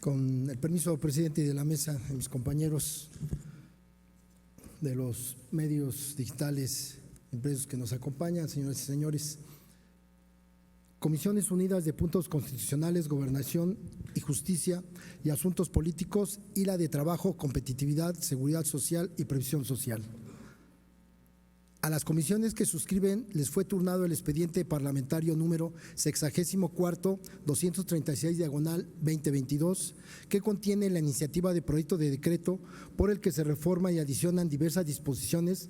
Con el permiso del presidente y de la mesa, de mis compañeros de los medios digitales, impresos que nos acompañan, señoras y señores, Comisiones Unidas de Puntos Constitucionales, Gobernación y Justicia y Asuntos Políticos y la de Trabajo, Competitividad, Seguridad Social y Previsión Social. A las comisiones que suscriben les fue turnado el expediente parlamentario número 64-236/2022, que contiene la iniciativa de proyecto de decreto por el que se reforma y adicionan diversas disposiciones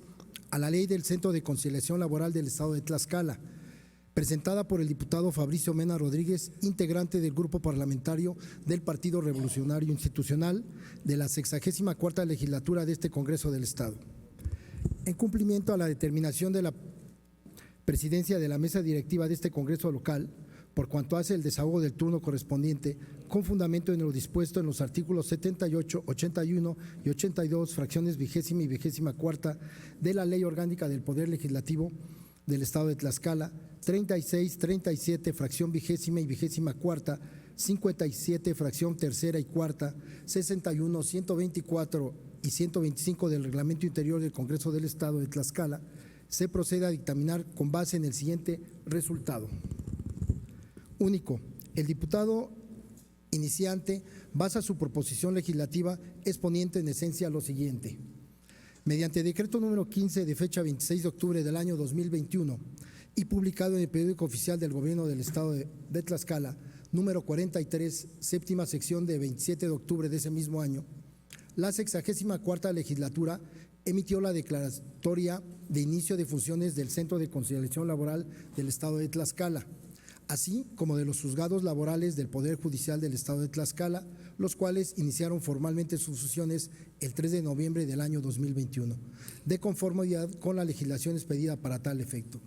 a la Ley del Centro de Conciliación Laboral del Estado de Tlaxcala, presentada por el diputado Fabricio Mena Rodríguez, integrante del Grupo Parlamentario del Partido Revolucionario Institucional de la 64ª legislatura de este Congreso del Estado. En cumplimiento a la determinación de la presidencia de la mesa directiva de este Congreso local, por cuanto hace el desahogo del turno correspondiente, con fundamento en lo dispuesto en los artículos 78, 81 y 82, fracciones 20ª y 24ª de la Ley Orgánica del Poder Legislativo del Estado de Tlaxcala, 36, 37, fracción 20ª y 24ª, 57, fracción 3ª y 4ª, 61, 124 y 125 del Reglamento Interior del Congreso del Estado de Tlaxcala, se procede a dictaminar con base en el siguiente resultado. Único, el diputado iniciante basa su proposición legislativa exponiente en esencia lo siguiente. Mediante decreto número 15 de fecha 26 de octubre del año 2021 y publicado en el periódico oficial del Gobierno del Estado de Tlaxcala, número 43, séptima sección de 27 de octubre de ese mismo año, la 64ª legislatura emitió la declaratoria de inicio de funciones del Centro de Conciliación Laboral del Estado de Tlaxcala, así como de los juzgados laborales del Poder Judicial del Estado de Tlaxcala, los cuales iniciaron formalmente sus funciones el 3 de noviembre del año 2021, de conformidad con la legislación expedida para tal efecto.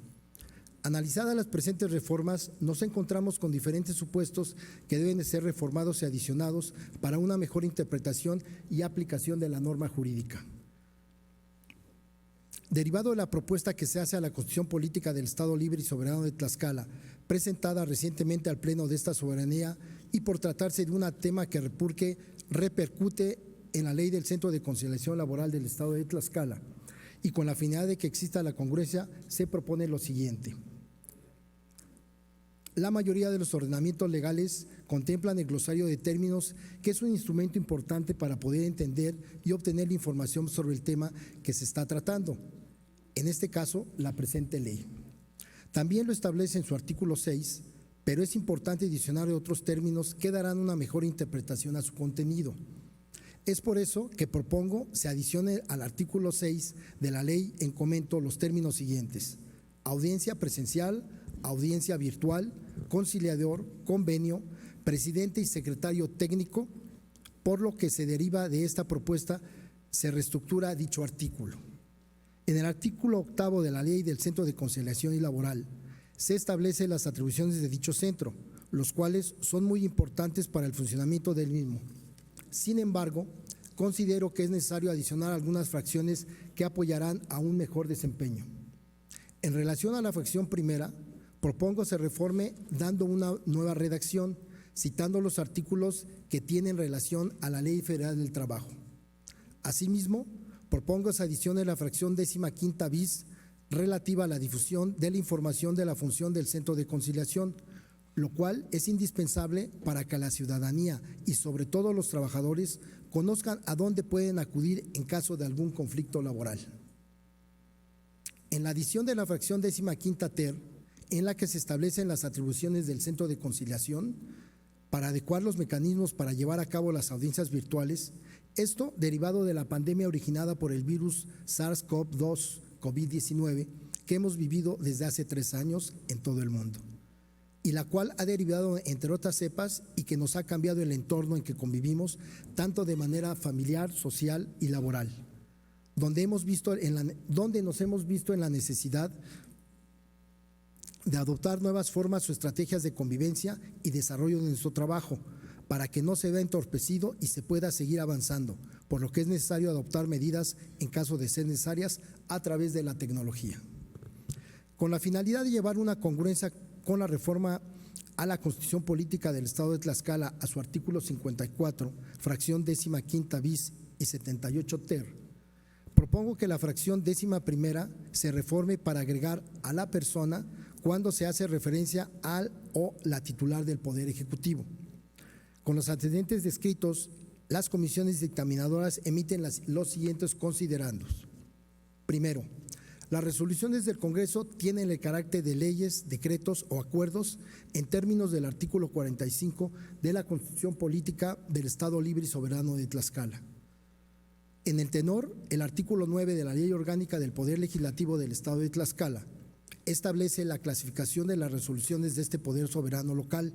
Analizadas las presentes reformas, nos encontramos con diferentes supuestos que deben de ser reformados y adicionados para una mejor interpretación y aplicación de la norma jurídica. Derivado de la propuesta que se hace a la Constitución Política del Estado Libre y Soberano de Tlaxcala, presentada recientemente al Pleno de esta soberanía, y por tratarse de un tema que repercute en la Ley del Centro de Conciliación Laboral del Estado de Tlaxcala, y con la finalidad de que exista la congruencia, se propone lo siguiente. La mayoría de los ordenamientos legales contemplan el glosario de términos, que es un instrumento importante para poder entender y obtener la información sobre el tema que se está tratando, en este caso, la presente ley. También lo establece en su artículo 6, pero es importante adicionar otros términos que darán una mejor interpretación a su contenido. Es por eso que propongo se adicione al artículo 6 de la ley en comento los términos siguientes: audiencia presencial, audiencia virtual, conciliador, convenio, presidente y secretario técnico, por lo que se deriva de esta propuesta se reestructura dicho artículo. En el artículo 8 de la Ley del Centro de Conciliación y Laboral se establecen las atribuciones de dicho centro, los cuales son muy importantes para el funcionamiento del mismo. Sin embargo, considero que es necesario adicionar algunas fracciones que apoyarán a un mejor desempeño. En relación a la fracción primera, propongo se reforme dando una nueva redacción, citando los artículos que tienen relación a la Ley Federal del Trabajo. Asimismo, propongo se adicione la fracción 15ª bis relativa a la difusión de la información de la función del Centro de Conciliación, lo cual es indispensable para que la ciudadanía y sobre todo los trabajadores conozcan a dónde pueden acudir en caso de algún conflicto laboral. En la adición de la fracción 15ª ter, en la que se establecen las atribuciones del Centro de Conciliación para adecuar los mecanismos para llevar a cabo las audiencias virtuales, esto derivado de la pandemia originada por el virus SARS-CoV-2, COVID-19, que hemos vivido desde hace 3 años en todo el mundo, y la cual ha derivado entre otras cepas y que nos ha cambiado el entorno en que convivimos, tanto de manera familiar, social y laboral, donde nos hemos visto en la necesidad de adoptar nuevas formas o estrategias de convivencia y desarrollo de nuestro trabajo, para que no se vea entorpecido y se pueda seguir avanzando, por lo que es necesario adoptar medidas en caso de ser necesarias a través de la tecnología. Con la finalidad de llevar una congruencia con la reforma a la Constitución Política del Estado de Tlaxcala, a su artículo 54, fracción 15ª bis y 78 ter, propongo que la fracción 11ª se reforme para agregar a la persona cuando se hace referencia al o la titular del Poder Ejecutivo. Con los antecedentes descritos, las comisiones dictaminadoras emiten los siguientes considerandos. Primero, las resoluciones del Congreso tienen el carácter de leyes, decretos o acuerdos en términos del artículo 45 de la Constitución Política del Estado Libre y Soberano de Tlaxcala. En el tenor, el artículo 9 de la Ley Orgánica del Poder Legislativo del Estado de Tlaxcala establece la clasificación de las resoluciones de este poder soberano local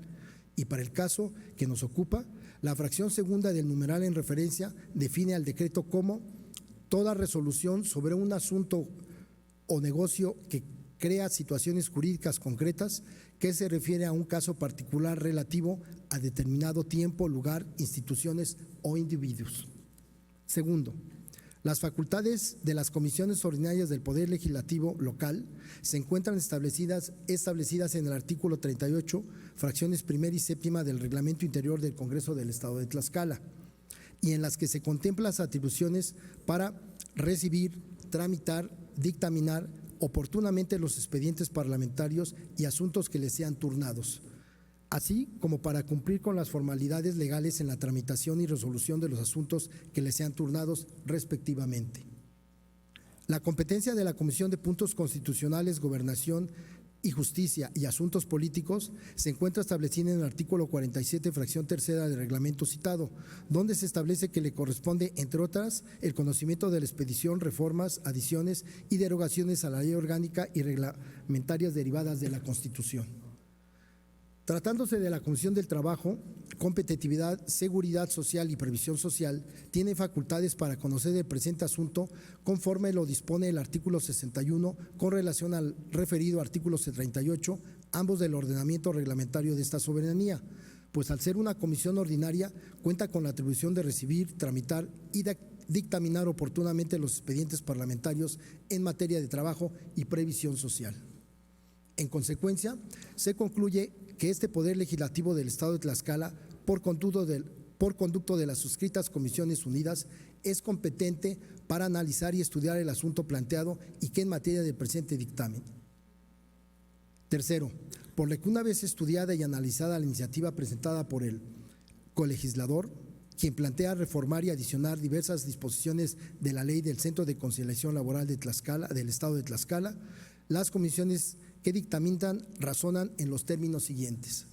y, para el caso que nos ocupa, la fracción segunda del numeral en referencia define al decreto como toda resolución sobre un asunto o negocio que crea situaciones jurídicas concretas que se refiere a un caso particular relativo a determinado tiempo, lugar, instituciones o individuos. Segundo, las facultades de las comisiones ordinarias del Poder Legislativo local se encuentran establecidas en el artículo 38, fracciones primera y séptima del Reglamento Interior del Congreso del Estado de Tlaxcala, y en las que se contemplan las atribuciones para recibir, tramitar, dictaminar oportunamente los expedientes parlamentarios y asuntos que les sean turnados, así como para cumplir con las formalidades legales en la tramitación y resolución de los asuntos que les sean turnados respectivamente. La competencia de la Comisión de Puntos Constitucionales, Gobernación y Justicia y Asuntos Políticos se encuentra establecida en el artículo 47, fracción tercera del reglamento citado, donde se establece que le corresponde, entre otras, el conocimiento de la expedición, reformas, adiciones y derogaciones a la ley orgánica y reglamentarias derivadas de la Constitución. Tratándose de la Comisión del Trabajo, Competitividad, Seguridad Social y Previsión Social, tiene facultades para conocer el presente asunto conforme lo dispone el artículo 61 con relación al referido artículo 38, ambos del ordenamiento reglamentario de esta soberanía, pues al ser una comisión ordinaria cuenta con la atribución de recibir, tramitar y dictaminar oportunamente los expedientes parlamentarios en materia de trabajo y previsión social. En consecuencia, se concluye que este Poder Legislativo del Estado de Tlaxcala, por conducto de las suscritas Comisiones Unidas, es competente para analizar y estudiar el asunto planteado y que en materia del presente dictamen. Tercero, por lo que una vez estudiada y analizada la iniciativa presentada por el colegislador, quien plantea reformar y adicionar diversas disposiciones de la Ley del Centro de Conciliación Laboral de Tlaxcala, del Estado de Tlaxcala, las comisiones que dictaminan razonan en los términos siguientes.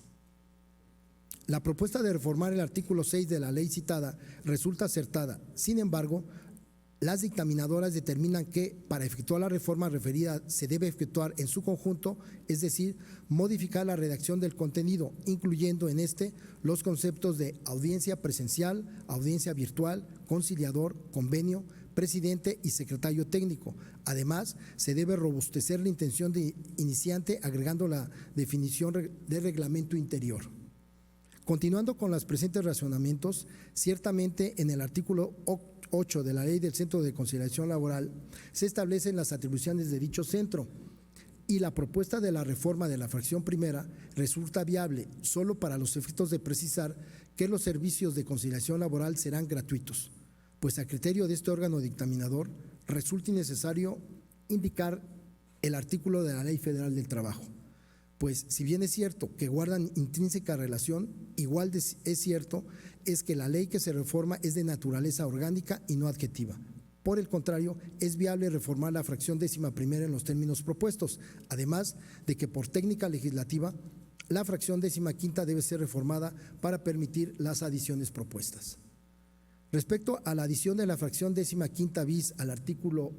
La propuesta de reformar el artículo 6 de la ley citada resulta acertada. Sin embargo, las dictaminadoras determinan que para efectuar la reforma referida se debe efectuar en su conjunto, es decir, modificar la redacción del contenido, incluyendo en este los conceptos de audiencia presencial, audiencia virtual, conciliador, convenio, presidente y secretario técnico. Además, se debe robustecer la intención de iniciante agregando la definición de reglamento interior. Continuando con los presentes razonamientos, ciertamente en el artículo 8 de la Ley del Centro de Conciliación Laboral se establecen las atribuciones de dicho centro y la propuesta de la reforma de la fracción primera resulta viable solo para los efectos de precisar que los servicios de conciliación laboral serán gratuitos, pues a criterio de este órgano dictaminador resulta innecesario indicar el artículo de la Ley Federal del Trabajo, pues si bien es cierto que guardan intrínseca relación, igual es cierto es que la ley que se reforma es de naturaleza orgánica y no adjetiva. Por el contrario, es viable reformar la fracción 11ª en los términos propuestos, además de que por técnica legislativa la fracción 15ª debe ser reformada para permitir las adiciones propuestas. Respecto a la adición de la fracción 15ª bis al artículo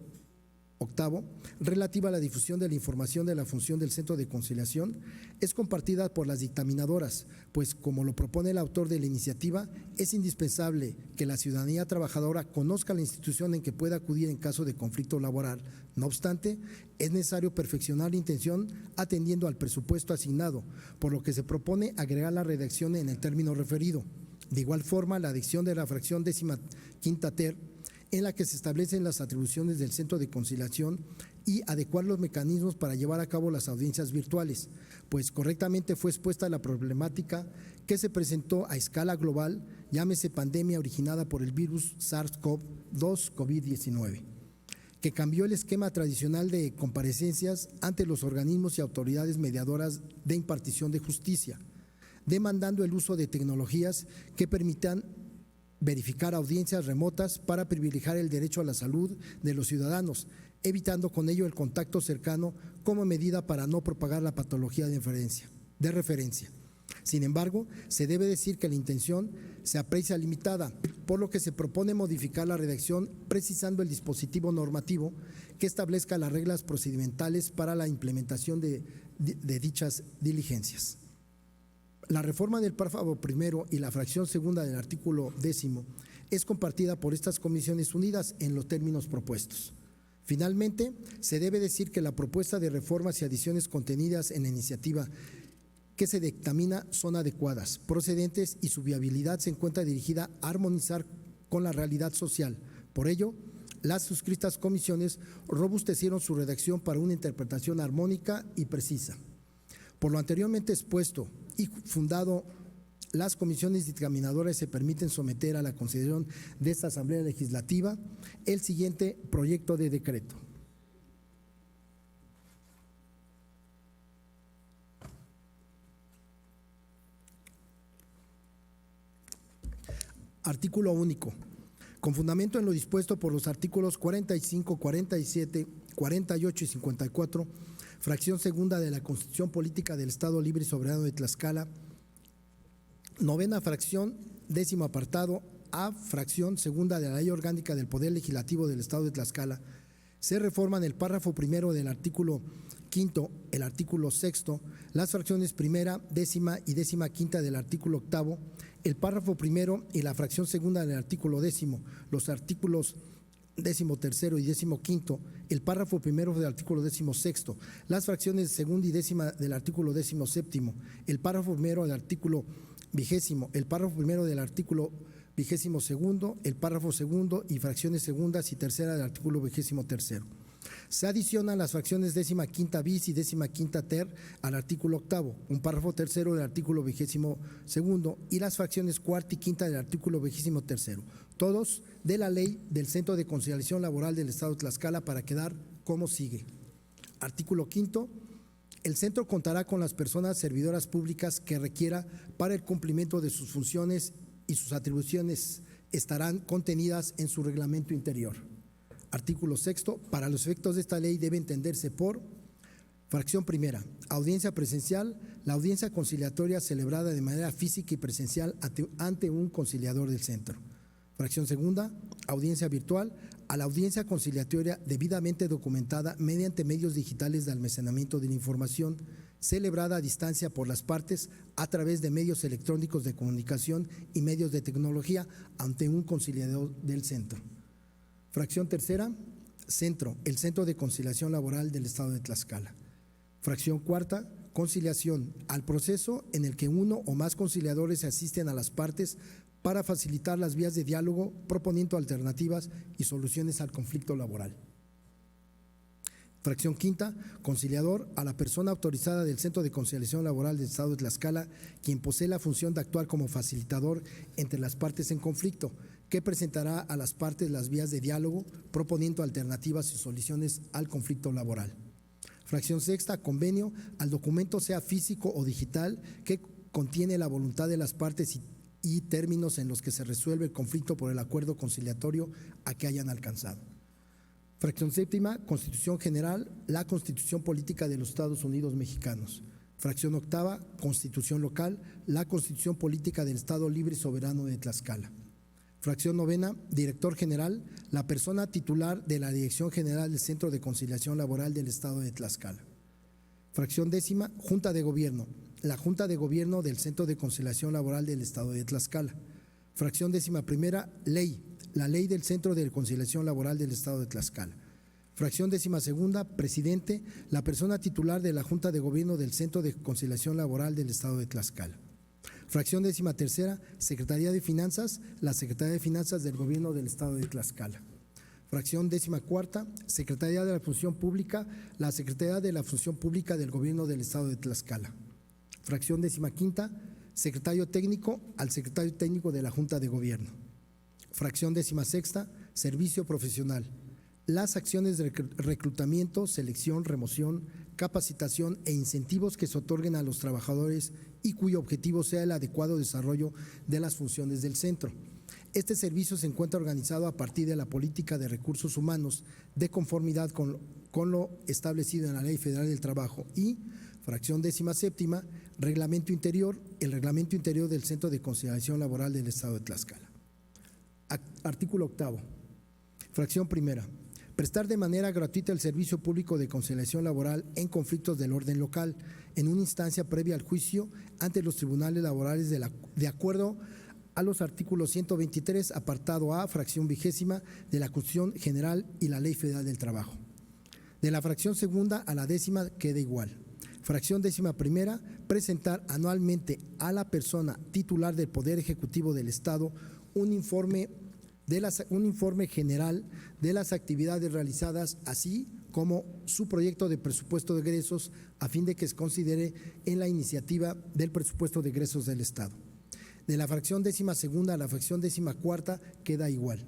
8, relativa a la difusión de la información de la función del Centro de Conciliación, es compartida por las dictaminadoras, pues como lo propone el autor de la iniciativa, es indispensable que la ciudadanía trabajadora conozca la institución en que pueda acudir en caso de conflicto laboral. No obstante, es necesario perfeccionar la intención atendiendo al presupuesto asignado, por lo que se propone agregar la redacción en el término referido. De igual forma, la adición de la fracción 15ª ter, en la que se establecen las atribuciones del Centro de Conciliación y adecuar los mecanismos para llevar a cabo las audiencias virtuales, pues correctamente fue expuesta la problemática que se presentó a escala global, llámese pandemia originada por el virus SARS-CoV-2 COVID-19, que cambió el esquema tradicional de comparecencias ante los organismos y autoridades mediadoras de impartición de justicia, demandando el uso de tecnologías que permitan verificar audiencias remotas para privilegiar el derecho a la salud de los ciudadanos, evitando con ello el contacto cercano como medida para no propagar la patología de referencia. Sin embargo, se debe decir que la intención se aprecia limitada, por lo que se propone modificar la redacción precisando el dispositivo normativo que establezca las reglas procedimentales para la implementación de dichas diligencias. La reforma del párrafo primero y la fracción segunda del artículo 10 es compartida por estas comisiones unidas en los términos propuestos. Finalmente, se debe decir que la propuesta de reformas y adiciones contenidas en la iniciativa que se dictamina son adecuadas, procedentes y su viabilidad se encuentra dirigida a armonizar con la realidad social. Por ello, las suscritas comisiones robustecieron su redacción para una interpretación armónica y precisa. Por lo anteriormente expuesto y fundado, las comisiones dictaminadoras se permiten someter a la consideración de esta Asamblea Legislativa el siguiente proyecto de decreto. Artículo único. Con fundamento en lo dispuesto por los artículos 45, 47, 48 y 54, fracción segunda de la Constitución Política del Estado Libre y Soberano de Tlaxcala, novena fracción, 10º apartado, A, fracción segunda de la Ley Orgánica del Poder Legislativo del Estado de Tlaxcala, se reforman el párrafo primero del artículo quinto, el artículo sexto, las fracciones primera, décima y 15ª del artículo octavo, el párrafo primero y la fracción segunda del artículo 10, los artículos 13º y 15º, el párrafo primero del artículo 16, las fracciones segunda y décima del artículo 17, el párrafo primero del artículo 20, el párrafo primero del artículo 22, el párrafo segundo y fracciones segundas y tercera del artículo 23. Se adicionan las fracciones 15ª bis y 15ª ter al artículo octavo, un párrafo tercero del artículo 22 y las fracciones cuarta y quinta del artículo 23, todos de la Ley del Centro de Conciliación Laboral del Estado de Tlaxcala, para quedar como sigue. Artículo quinto. El centro contará con las personas servidoras públicas que requiera para el cumplimiento de sus funciones y sus atribuciones estarán contenidas en su reglamento interior. Artículo sexto. Para los efectos de esta ley debe entenderse por fracción primera, audiencia presencial, la audiencia conciliatoria celebrada de manera física y presencial ante un conciliador del centro. Fracción segunda, audiencia virtual, a la audiencia conciliatoria debidamente documentada mediante medios digitales de almacenamiento de la información, celebrada a distancia por las partes a través de medios electrónicos de comunicación y medios de tecnología ante un conciliador del centro. Fracción tercera, centro, el Centro de Conciliación Laboral del Estado de Tlaxcala. Fracción cuarta, conciliación, al proceso en el que uno o más conciliadores se asisten a las partes para facilitar las vías de diálogo, proponiendo alternativas y soluciones al conflicto laboral. Fracción quinta, conciliador, a la persona autorizada del Centro de Conciliación Laboral del Estado de Tlaxcala, quien posee la función de actuar como facilitador entre las partes en conflicto, que presentará a las partes las vías de diálogo, proponiendo alternativas y soluciones al conflicto laboral. Fracción sexta, convenio, al documento sea físico o digital que contiene la voluntad de las partes y términos en los que se resuelve el conflicto por el acuerdo conciliatorio a que hayan alcanzado. Fracción séptima, Constitución General, la Constitución Política de los Estados Unidos Mexicanos. Fracción octava, Constitución Local, la Constitución Política del Estado Libre y Soberano de Tlaxcala. Fracción novena, Director General, la persona titular de la Dirección General del Centro de Conciliación Laboral del Estado de Tlaxcala. Fracción décima, Junta de Gobierno, la Junta de Gobierno del Centro de Conciliación Laboral del Estado de Tlaxcala. Fracción décima primera, Ley, la Ley del Centro de Conciliación Laboral del Estado de Tlaxcala. Fracción décima segunda, Presidente, la persona titular de la Junta de Gobierno del Centro de Conciliación Laboral del Estado de Tlaxcala. Fracción décima tercera, Secretaría de Finanzas, la Secretaría de Finanzas del Gobierno del Estado de Tlaxcala. Fracción 14ª, Secretaría de la Función Pública, la Secretaría de la Función Pública del Gobierno del Estado de Tlaxcala. Fracción 15ª, Secretario Técnico al Secretario Técnico de la Junta de Gobierno. Fracción 16ª, Servicio Profesional. Las acciones de reclutamiento, selección, remoción, capacitación e incentivos que se otorguen a los trabajadores y cuyo objetivo sea el adecuado desarrollo de las funciones del centro. Este servicio se encuentra organizado a partir de la política de recursos humanos de conformidad con lo establecido en la Ley Federal del Trabajo y, fracción 17ª, Reglamento Interior, el Reglamento Interior del Centro de Conciliación Laboral del Estado de Tlaxcala. Artículo 8º. Fracción 1ª. Prestar de manera gratuita el servicio público de conciliación laboral en conflictos del orden local en una instancia previa al juicio ante los tribunales laborales de acuerdo a los artículos 123, apartado A, fracción 20ª de la Constitución General y la Ley Federal del Trabajo. De la fracción 2ª a la 10ª queda igual. Fracción 11ª, presentar anualmente a la persona titular del Poder Ejecutivo del Estado un informe general de las actividades realizadas, así como su proyecto de presupuesto de egresos, a fin de que se considere en la iniciativa del presupuesto de egresos del Estado. De la fracción 12ª a la fracción 14ª queda igual.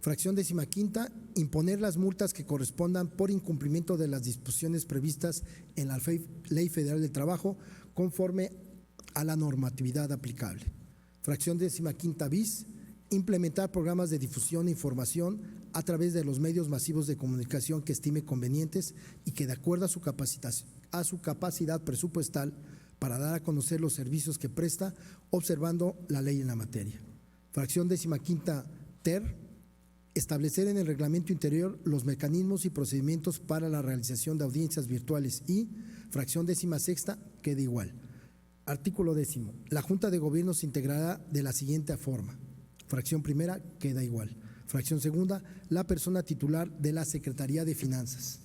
Fracción 15ª, imponer las multas que correspondan por incumplimiento de las disposiciones previstas en la Ley Federal del Trabajo conforme a la normatividad aplicable. Fracción 15ª bis, implementar programas de difusión e información a través de los medios masivos de comunicación que estime convenientes y que de acuerdo a su capacidad presupuestal para dar a conocer los servicios que presta, observando la ley en la materia. Fracción 15ª ter, establecer en el reglamento interior los mecanismos y procedimientos para la realización de audiencias virtuales y, fracción 16ª, queda igual. Artículo 10. La Junta de Gobierno se integrará de la siguiente forma. Fracción 1ª queda igual. Fracción 2ª, la persona titular de la Secretaría de Finanzas.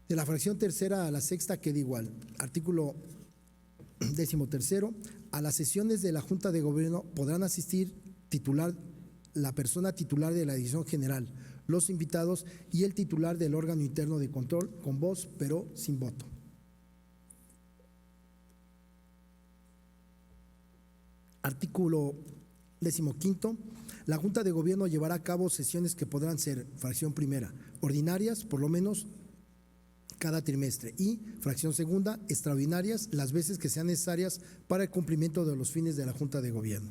De la fracción 3ª a la 6ª queda igual. Artículo 13. A las sesiones de la Junta de Gobierno podrán asistir la persona titular de la Dirección General, los invitados y el titular del órgano interno de control con voz, pero sin voto. Artículo 15. La Junta de Gobierno llevará a cabo sesiones que podrán ser, fracción 1ª, ordinarias, por lo menos cada trimestre, y, fracción 2ª, extraordinarias, las veces que sean necesarias para el cumplimiento de los fines de la Junta de Gobierno.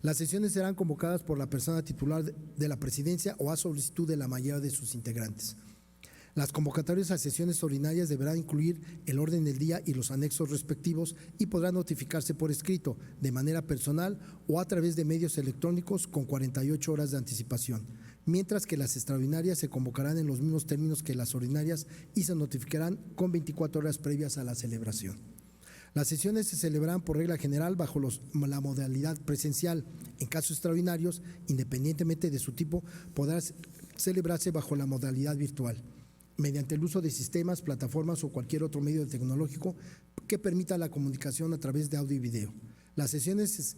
Las sesiones serán convocadas por la persona titular de la presidencia o a solicitud de la mayoría de sus integrantes. Las convocatorias a sesiones ordinarias deberán incluir el orden del día y los anexos respectivos y podrán notificarse por escrito, de manera personal o a través de medios electrónicos con 48 horas de anticipación, mientras que las extraordinarias se convocarán en los mismos términos que las ordinarias y se notificarán con 24 horas previas a la celebración. Las sesiones se celebrarán por regla general bajo la modalidad presencial. En casos extraordinarios, independientemente de su tipo, podrá celebrarse bajo la modalidad virtual, mediante el uso de sistemas, plataformas o cualquier otro medio tecnológico que permita la comunicación a través de audio y video. Las sesiones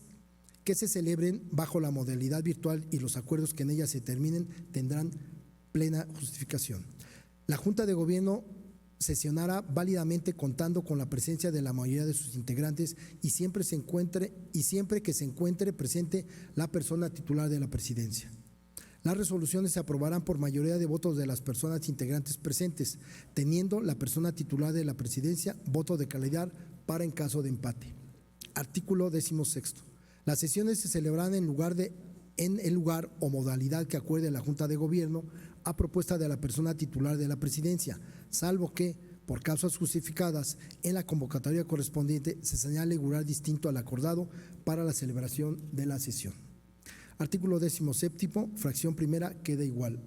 que se celebren bajo la modalidad virtual y los acuerdos que en ellas se determinen tendrán plena justificación. La Junta de Gobierno sesionará válidamente contando con la presencia de la mayoría de sus integrantes y siempre que se encuentre presente la persona titular de la presidencia. Las resoluciones se aprobarán por mayoría de votos de las personas integrantes presentes, teniendo la persona titular de la presidencia voto de calidad para en caso de empate. Artículo 16. Las sesiones se celebrarán en el lugar o modalidad que acuerde la Junta de Gobierno a propuesta de la persona titular de la presidencia, salvo que, por causas justificadas, en la convocatoria correspondiente se señale lugar distinto al acordado para la celebración de la sesión. Artículo 17, fracción 1ª queda igual.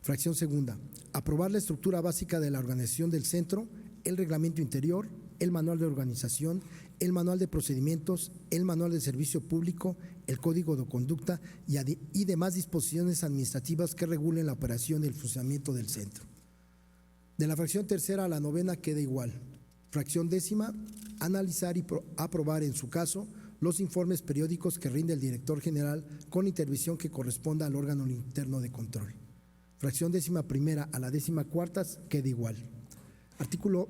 Fracción 2ª, aprobar la estructura básica de la organización del centro, el reglamento interior, el manual de organización, el manual de procedimientos, el manual de servicio público, el código de conducta y demás disposiciones administrativas que regulen la operación y el funcionamiento del centro. De la fracción 3ª a la 9ª queda igual. Fracción 10ª, analizar y aprobar en su caso los informes periódicos que rinde el director general con intervención que corresponda al órgano interno de control. Fracción 11ª a la 14ª queda igual. Artículo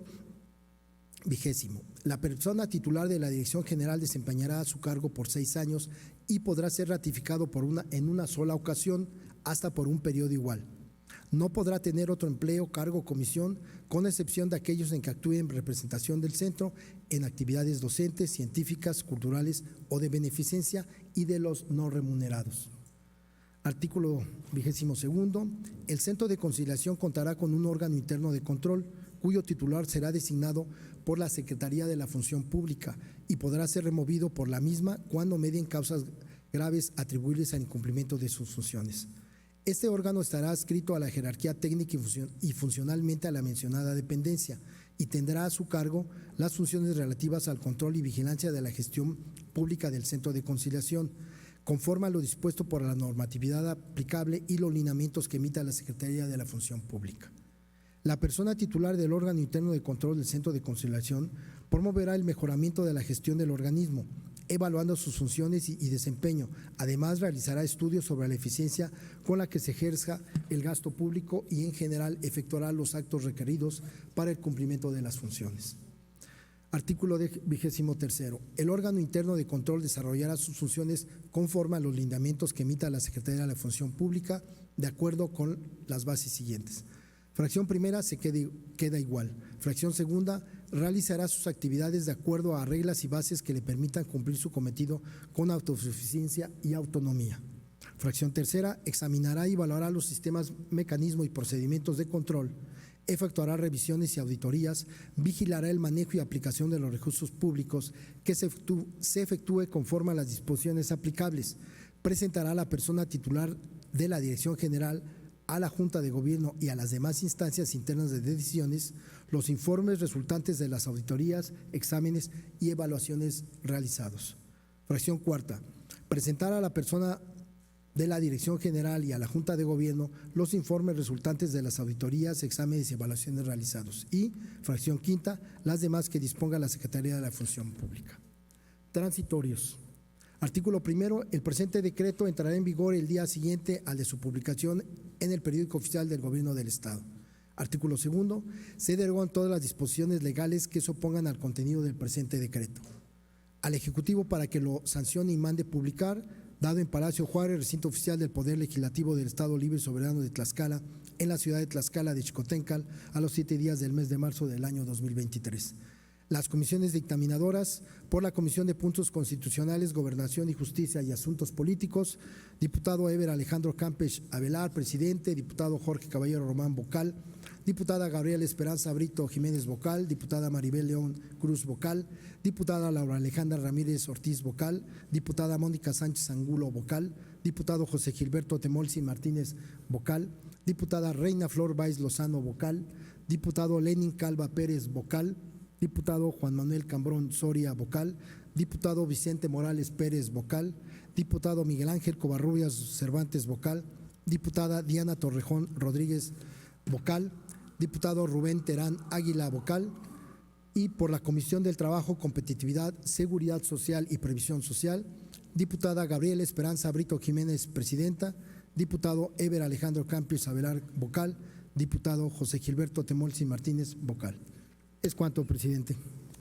20. La persona titular de la Dirección General desempeñará su cargo por 6 años y podrá ser ratificado en una sola ocasión hasta por un periodo igual. No podrá tener otro empleo, cargo o comisión, con excepción de aquellos en que actúe en representación del centro en actividades docentes, científicas, culturales o de beneficencia y de los no remunerados. Artículo 22. El Centro de Conciliación contará con un órgano interno de control, cuyo titular será designado por la Secretaría de la Función Pública y podrá ser removido por la misma cuando medien causas graves atribuibles al incumplimiento de sus funciones. Este órgano estará adscrito a la jerarquía técnica y funcionalmente a la mencionada dependencia y tendrá a su cargo las funciones relativas al control y vigilancia de la gestión pública del Centro de Conciliación, conforme a lo dispuesto por la normatividad aplicable y los lineamientos que emita la Secretaría de la Función Pública. La persona titular del órgano interno de control del Centro de Conciliación promoverá el mejoramiento de la gestión del organismo, evaluando sus funciones y desempeño. Además, realizará estudios sobre la eficiencia con la que se ejerza el gasto público y, en general, efectuará los actos requeridos para el cumplimiento de las funciones. Artículo 23. El órgano interno de control desarrollará sus funciones conforme a los lineamientos que emita la Secretaría de la Función Pública, de acuerdo con las bases siguientes. Fracción primera se queda igual. Fracción segunda realizará sus actividades de acuerdo a reglas y bases que le permitan cumplir su cometido con autosuficiencia y autonomía. Fracción tercera examinará y evaluará los sistemas, mecanismos y procedimientos de control, efectuará revisiones y auditorías, vigilará el manejo y aplicación de los recursos públicos que se efectúe conforme a las disposiciones aplicables, presentará a la persona titular de la Dirección General a la Junta de Gobierno y a las demás instancias internas de decisiones los informes resultantes de las auditorías, exámenes y evaluaciones realizados. Fracción cuarta, presentar a la persona de la Dirección General y a la Junta de Gobierno los informes resultantes de las auditorías, exámenes y evaluaciones realizados. Y, fracción quinta, las demás que disponga la Secretaría de la Función Pública. Transitorios. Artículo primero. El presente decreto entrará en vigor el día siguiente al de su publicación en el Periódico Oficial del Gobierno del Estado. Artículo segundo. Se derogan todas las disposiciones legales que se opongan al contenido del presente decreto. Al Ejecutivo para que lo sancione y mande publicar, dado en Palacio Juárez, recinto oficial del Poder Legislativo del Estado Libre y Soberano de Tlaxcala, en la ciudad de Tlaxcala de Xicoténcal, a los 7 días del mes de marzo del año 2023. Las comisiones dictaminadoras: por la Comisión de Puntos Constitucionales, Gobernación y Justicia y Asuntos Políticos, diputado Eber Alejandro Campech Avelar, presidente; diputado Jorge Caballero Román, vocal; diputada Gabriela Esperanza Brito Jiménez, vocal; diputada Maribel León Cruz, vocal; diputada Laura Alejandra Ramírez Ortiz, vocal; diputada Mónica Sánchez Angulo, vocal; diputado José Gilberto Temolsi Martínez, vocal; diputada Reina Flor Báez Lozano, vocal; diputado Lenin Calva Pérez, vocal; diputado Juan Manuel Cambrón Soria, vocal; diputado Vicente Morales Pérez, vocal; diputado Miguel Ángel Covarrubias Cervantes, vocal; diputada Diana Torrejón Rodríguez, vocal; diputado Rubén Terán Águila, vocal. Y por la Comisión del Trabajo, Competitividad, Seguridad Social y Previsión Social, diputada Gabriela Esperanza Brito Jiménez, presidenta; diputado Eber Alejandro Campech Avelar, vocal; diputado José Gilberto Temolsi Martínez, vocal. Es cuanto, presidente.